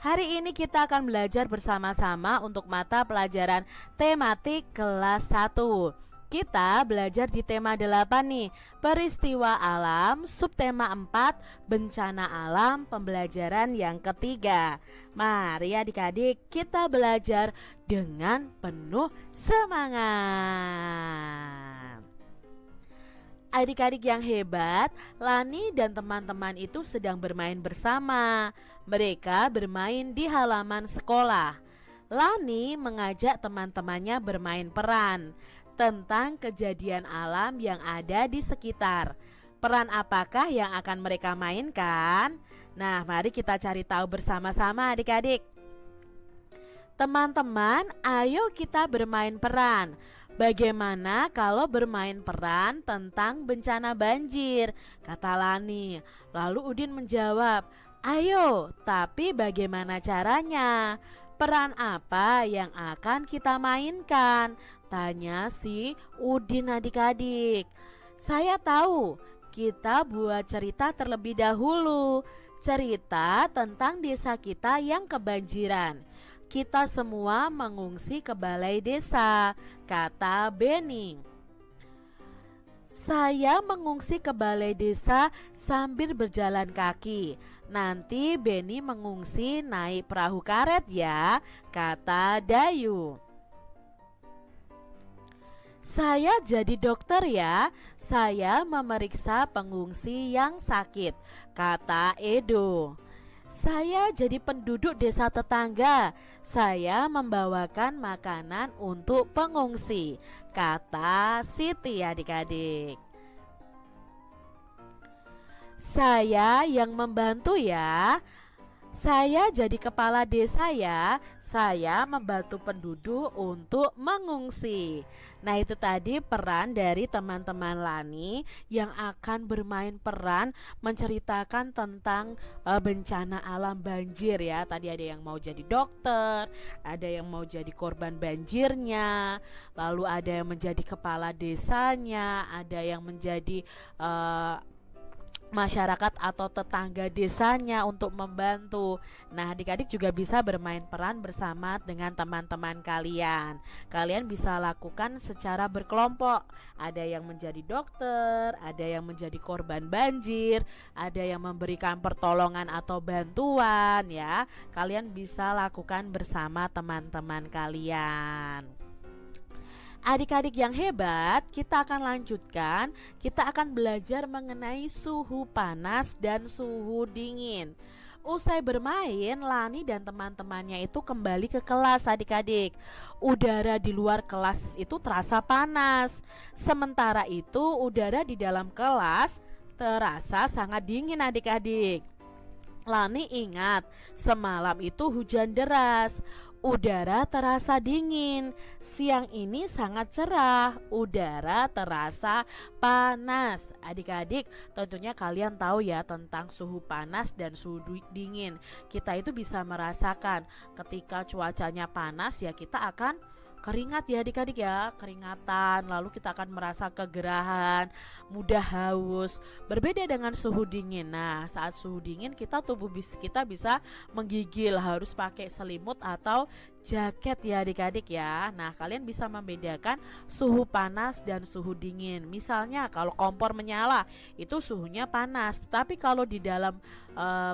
Hari ini kita akan belajar bersama-sama untuk mata pelajaran tematik kelas 1. Kita belajar di tema 8 nih, peristiwa alam, subtema 4, bencana alam, pembelajaran yang ketiga. Mari adik-adik kita belajar dengan penuh semangat. Adik-adik yang hebat, Lani dan teman-teman itu sedang bermain bersama. Mereka bermain di halaman sekolah. Lani mengajak teman-temannya bermain peran tentang kejadian alam yang ada di sekitar. Peran apakah yang akan mereka mainkan? Nah, mari kita cari tahu bersama-sama adik-adik. Teman-teman, ayo kita bermain peran. Bagaimana kalau bermain peran tentang bencana banjir? Kata Lani. Lalu Udin menjawab, ayo, tapi bagaimana caranya? Peran apa yang akan kita mainkan? Tanya si Udin adik-adik. Saya tahu, kita buat cerita terlebih dahulu. Cerita tentang desa kita yang kebanjiran. Kita semua mengungsi ke balai desa, kata Beni. Saya mengungsi ke balai desa sambil berjalan kaki. Nanti Beni mengungsi naik perahu karet ya, kata Dayu. Saya jadi dokter ya, saya memeriksa pengungsi yang sakit, kata Edo. Saya jadi penduduk desa tetangga, saya membawakan makanan untuk pengungsi, kata Siti adik-adik. Saya yang membantu ya, saya jadi kepala desa ya, saya membantu penduduk untuk mengungsi. Nah, itu tadi peran dari teman-teman Lani yang akan bermain peran menceritakan tentang bencana alam banjir ya. Tadi ada yang mau jadi dokter, ada yang mau jadi korban banjirnya, lalu ada yang menjadi kepala desanya, ada yang menjadi masyarakat atau tetangga desanya untuk membantu. Nah, adik-adik juga bisa bermain peran bersama dengan teman-teman kalian. Kalian bisa lakukan secara berkelompok. Ada yang menjadi dokter, ada yang menjadi korban banjir, ada yang memberikan pertolongan atau bantuan ya. Kalian bisa lakukan bersama teman-teman kalian. Adik-adik yang hebat, kita akan lanjutkan. Kita akan belajar mengenai suhu panas dan suhu dingin. Usai bermain, Lani dan teman-temannya itu kembali ke kelas adik-adik. Udara di luar kelas itu terasa panas. Sementara itu udara di dalam kelas terasa sangat dingin adik-adik. Lani ingat, semalam itu hujan deras. Udara terasa dingin. Siang ini sangat cerah. Udara terasa panas. Adik-adik, tentunya kalian tahu ya tentang suhu panas dan suhu dingin. Kita itu bisa merasakan ketika cuacanya panas ya kita akan keringat ya adik-adik ya, keringatan, lalu kita akan merasa kegerahan, mudah haus. Berbeda dengan suhu dingin. Nah, saat suhu dingin tubuh kita bisa menggigil, harus pakai selimut atau jaket ya adik-adik ya. Nah, kalian bisa membedakan suhu panas dan suhu dingin. Misalnya kalau kompor menyala itu suhunya panas, tapi kalau di dalam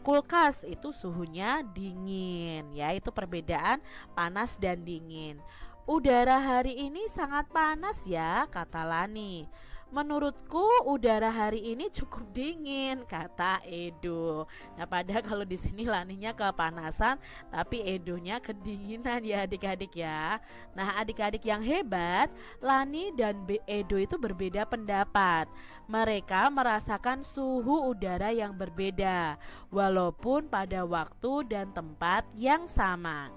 kulkas itu suhunya dingin ya. Itu perbedaan panas dan dingin. Udara hari ini sangat panas ya, kata Lani. Menurutku udara hari ini cukup dingin, kata Edo. Nah, padahal kalau di sini Laninya kepanasan, tapi Edonya kedinginan ya adik-adik ya. Nah, adik-adik yang hebat, Lani dan Edo itu berbeda pendapat. Mereka merasakan suhu udara yang berbeda, walaupun pada waktu dan tempat yang sama.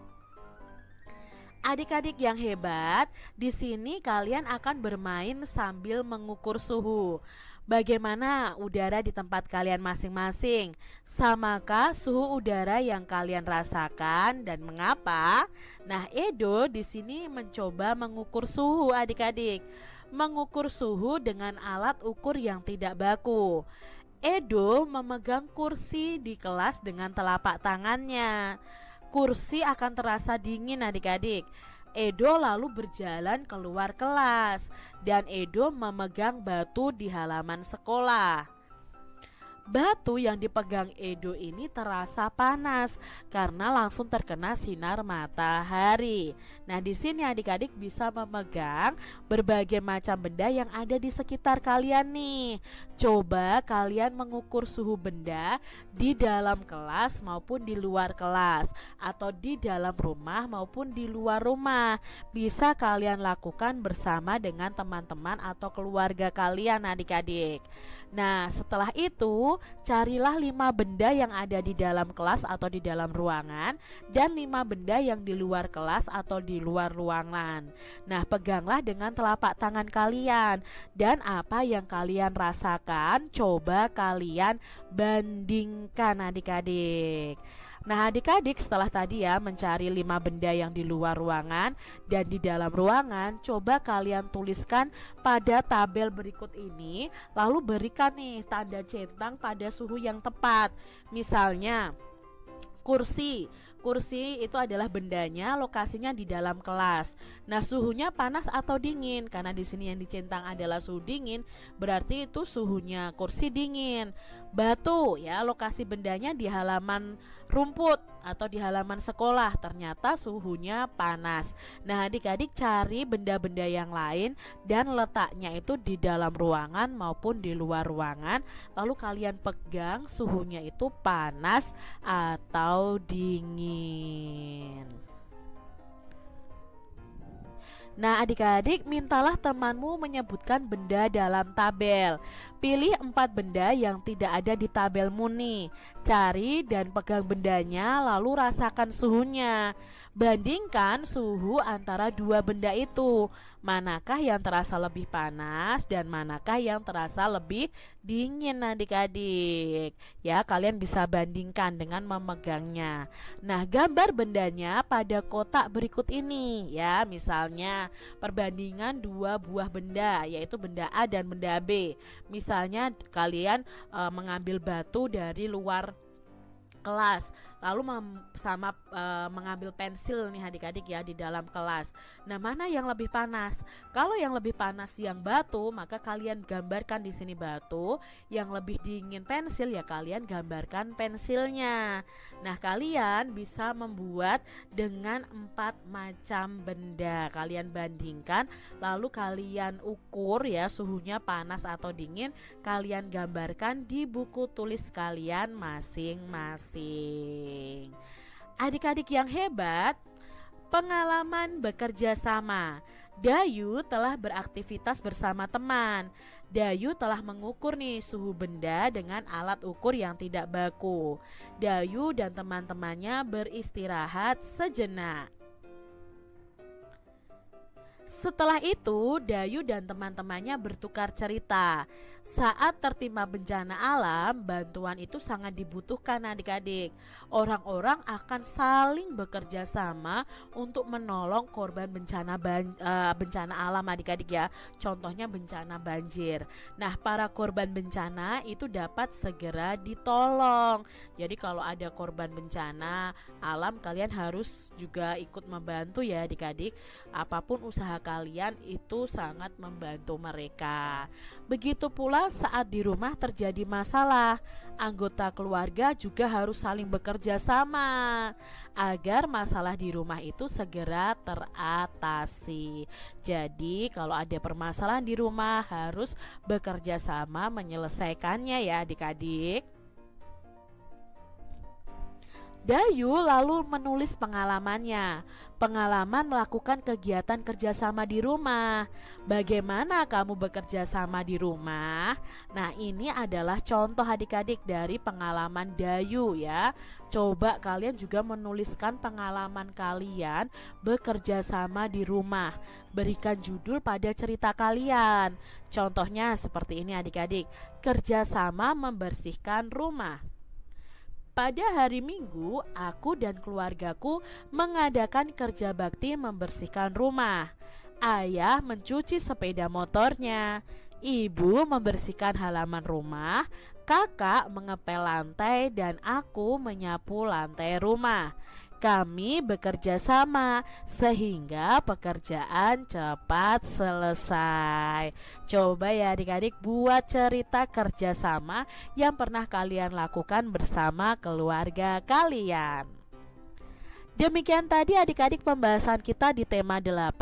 Adik-adik yang hebat, di sini kalian akan bermain sambil mengukur suhu. Bagaimana udara di tempat kalian masing-masing? Samakah suhu udara yang kalian rasakan dan mengapa? Nah, Edo di sini mencoba mengukur suhu adik-adik. Mengukur suhu dengan alat ukur yang tidak baku. Edo memegang kursi di kelas dengan telapak tangannya. Kursi akan terasa dingin adik-adik. Edo lalu berjalan keluar kelas dan Edo memegang batu di halaman sekolah. Batu yang dipegang Edo ini terasa panas karena langsung terkena sinar matahari. Nah, di sini adik-adik bisa memegang berbagai macam benda yang ada di sekitar kalian nih. Coba kalian mengukur suhu benda di dalam kelas maupun di luar kelas, atau di dalam rumah maupun di luar rumah. Bisa kalian lakukan bersama dengan teman-teman atau keluarga kalian adik-adik. Nah, setelah itu carilah 5 benda yang ada di dalam kelas atau di dalam ruangan, dan 5 benda yang di luar kelas atau di luar ruangan. Nah, peganglah dengan telapak tangan kalian, dan apa yang kalian rasakan coba kalian bandingkan adik-adik. Nah, adik-adik, setelah tadi ya mencari 5 benda yang di luar ruangan dan di dalam ruangan, coba kalian tuliskan pada tabel berikut ini, lalu berikan nih tanda centang pada suhu yang tepat. Misalnya kursi. Kursi itu adalah bendanya, lokasinya di dalam kelas. Nah, suhunya panas atau dingin? Karena di sini yang dicentang adalah suhu dingin, berarti itu suhunya kursi dingin. Batu ya, lokasi bendanya di halaman rumput atau di halaman sekolah, ternyata suhunya panas. Nah, adik-adik cari benda-benda yang lain dan letaknya itu di dalam ruangan maupun di luar ruangan, lalu kalian pegang suhunya itu panas atau dingin. Nah, adik-adik, mintalah temanmu menyebutkan benda dalam tabel. Pilih 4 benda yang tidak ada di tabelmu nih. Cari dan pegang bendanya, lalu rasakan suhunya. Bandingkan suhu antara 2 benda itu. Manakah yang terasa lebih panas dan manakah yang terasa lebih dingin adik-adik. Ya, kalian bisa bandingkan dengan memegangnya. Nah, gambar bendanya pada kotak berikut ini ya. Misalnya perbandingan 2 buah benda, yaitu benda A dan benda B. Misalnya kalian mengambil batu dari luar kelas, lalu mengambil pensil nih adik-adik ya di dalam kelas. Nah, mana yang lebih panas? Kalau yang lebih panas yang batu, maka kalian gambarkan di sini batu. Yang lebih dingin pensil, ya kalian gambarkan pensilnya. Nah, kalian bisa membuat dengan 4 macam benda. Kalian bandingkan, lalu kalian ukur ya suhunya panas atau dingin. Kalian gambarkan di buku tulis kalian masing-masing. Adik-adik yang hebat, pengalaman bekerja sama. Dayu telah beraktivitas bersama teman. Dayu telah mengukur nih suhu benda dengan alat ukur yang tidak baku. Dayu dan teman-temannya beristirahat sejenak. Setelah itu, Dayu dan teman-temannya bertukar cerita. Saat tertimpa bencana alam, bantuan itu sangat dibutuhkan adik-adik. Orang-orang akan saling bekerja sama untuk menolong korban bencana alam adik-adik ya. Contohnya bencana banjir. Nah, para korban bencana itu dapat segera ditolong. Jadi kalau ada korban bencana alam, kalian harus juga ikut membantu ya adik-adik. Apapun usaha kalian itu sangat membantu mereka. Begitu pula saat di rumah terjadi masalah, anggota keluarga juga harus saling bekerja sama agar masalah di rumah itu segera teratasi. Jadi kalau ada permasalahan di rumah harus bekerja sama menyelesaikannya ya adik-adik. Dayu lalu menulis pengalamannya. Pengalaman melakukan kegiatan kerjasama di rumah. Bagaimana kamu bekerja sama di rumah? Nah, ini adalah contoh adik-adik dari pengalaman Dayu ya. Coba kalian juga menuliskan pengalaman kalian bekerja sama di rumah. Berikan judul pada cerita kalian. Contohnya seperti ini adik-adik. Kerjasama membersihkan rumah. Pada hari Minggu, aku dan keluargaku mengadakan kerja bakti membersihkan rumah. Ayah mencuci sepeda motornya, ibu membersihkan halaman rumah, kakak mengepel lantai, dan aku menyapu lantai rumah. kami bekerja sama sehingga pekerjaan cepat selesai. Coba ya adik-adik buat cerita kerjasama yang pernah kalian lakukan bersama keluarga kalian. Demikian tadi adik-adik pembahasan kita di tema 8